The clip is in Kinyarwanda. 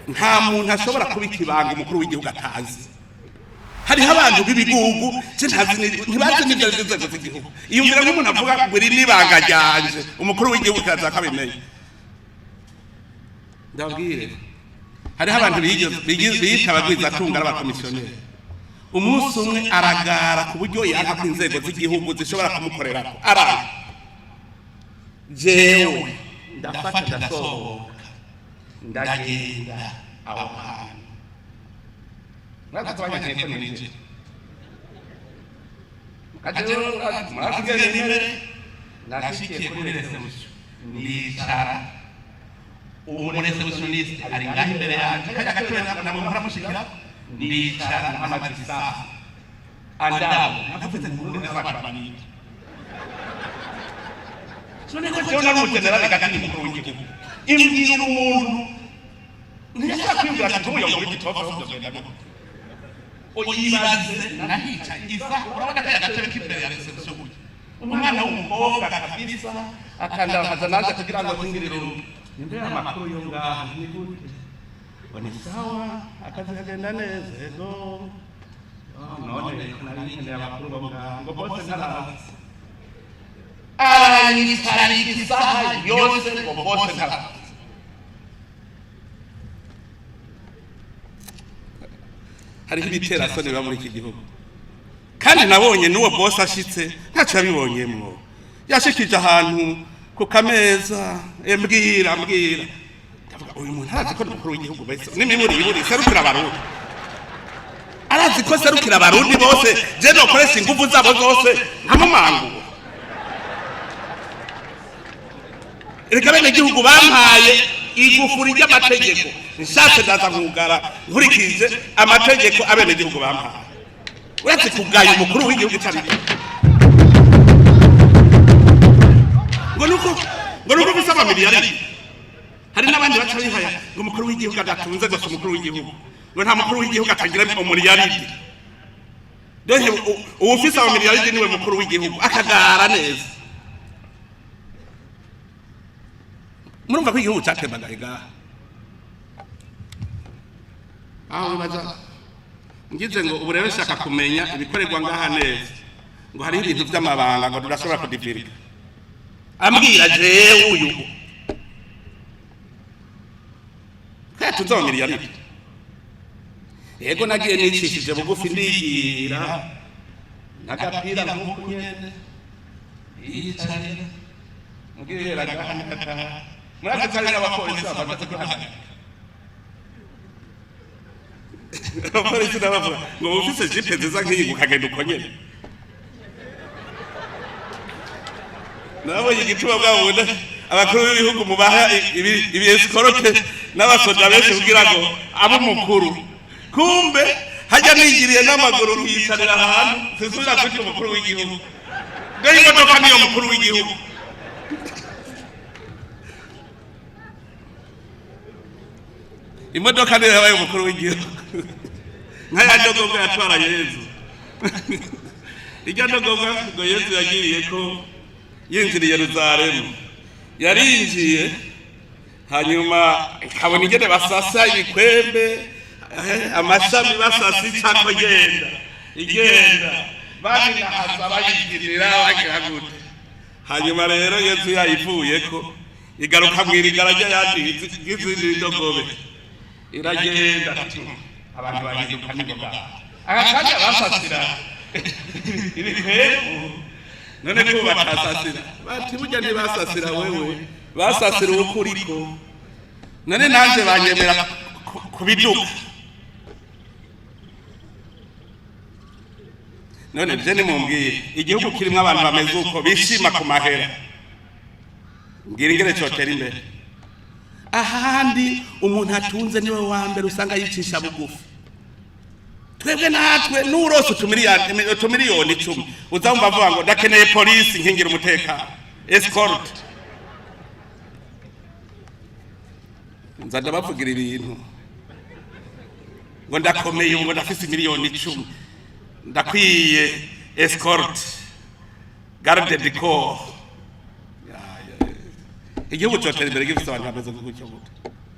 nta muntu ashobora kubika ibanga umukuru w'igihugu atazi. Hariho abantu b'ibigugu ntibazi n'ibyo nzego z'igihugu. Iyumvira nk'umuntu avuga ngo iri n'ibanga ryanje umukuru w'igihugu kaza akabimenye. Ndabwire hariho abantu biyita abagwizatunga n'abakomisiyoneri. Umunsi umwe aragara ku buryo yanka ko inzego z'igihugu zishobora kumukorera aranga. Jewe ndafata ndasohoka ndagenda aho hantu. Mwatwanya ko ninje. Kajero mwasigaye nimere nashikiye kuri reception. Nicara umureceptionist ari ngaho imbere yanjye kajya namumara mushikira nicara n'amagisa andabo nafite nkuru n'abatabani. Sone ko cyo namutenera kandi mukuru w'igihugu. Imbwira umuntu ntiyashaka kwibwira ati uyu muri gitofa cy'ubwenda. Oyibaze nahica isa urabona ko yagatebe k'imbere ya reception gutya. Umwana w'umukobwa kabisa akandamaza naje kugira ngo zingirire imbere y'amakuru yo ngaho ni gute. Bone sawa akazi kagenda neza ego. None nari nkene amakuru bo ngo bose ntarazi. Aranyitsa yose ngo bose ntarazi. Hariho ibiterasoni biba muri iki gihugu kandi nabonye n'uwo boss ashitse ntacyo yabibonyemo. Yashikije ahantu ku kameza mbwira ndavuga uyu muntu arazi ko n'umukuru w'igihugu bese n'imiburi serukira abarundi. Arazi ko serukira abarundi bose je no koresha ingufu zabo zose ntamumangu. Reka bene igihugu bampaye igufuri ry'amategeko nshatse ndaza nkugara nkurikije amategeko abene igihugu bampaye. Uretse kugaya umukuru w'igihugu cyane ngo nuko bisaba miliyari. Hari n'abandi baca bihaya ngo umukuru w'igihugu adatunze gusa umukuru w'igihugu ngo nta mukuru w'igihugu atagira umiliyari. Dore uwufise miliyari niwe mukuru w'igihugu akagara neza. Murumva ko igihugu cyatembagaye gaha. Aho baza ngize ngo ubu rero shaka kumenya ibikorerwa ngaha neza ngo hari ibintu by'amabanga ngo turashobora kudivirika. Ambwira jewe uyu kaya tuzo miliyari. Yego nagiye nicishije bugufi ndigira nagapira nk'uko nyene yicarira mugirira gahana kataha muraje kari n'abapolisi bafata kuhana. Abapolisi n'abavuga ngo ufise jipe nziza nk'iyi ukagenda uko nyene. Nabonye igituma bwabona abakuru b'ibihugu mubaha ibi escorote n'abasoda benshi kugira ngo abo mukuru kumbe hajya nigiriye n'amaguru nkiyicarira ahantu sisubira kwita umukuru w'igihugu. Dore imodoka niyo mukuru w'igihugu. Imodoka niyo yabaye umukuru w'igihugu. Nkaya dogogo yatwara Yezu. Ijya dogogo ngo Yezu yagiriye ko yinjiriye Yerusalemu. Yarinjiye hanyuma kabona igene basasa ibikwembe amashami basasa icako igenda bandi nahasaba yigirira bakagute. Hanyuma rero Yezu yayivuye ko igaruka mwirigara yandi gizindi dogobe iragenda abantu bagiduka nigoga akakaja basasira ibikwembe. None ko batasasira bati burya ntibasasira wewe basasira ukuriko. None nanje banyemera kubiduka. None je ni mumbwiye igihugu kirimo abantu bameze uko bishima ku mahera ngira ingere cyotera imbere. Ahandi umuntu atunze niwe wa mbere usanga yicisha bugufi. Twebwe natwe n'urose utumiliyoni 10 uzamva avuga ngo ndakeneye polisi nkingira umutekano escort. Nzanda bavugira ibintu ngo ndakomeye ngo ndafise miliyoni 10 ndakwiye escort garde du corps. Igihugu cyotera imbere gifite abantu bameze gutyo gute.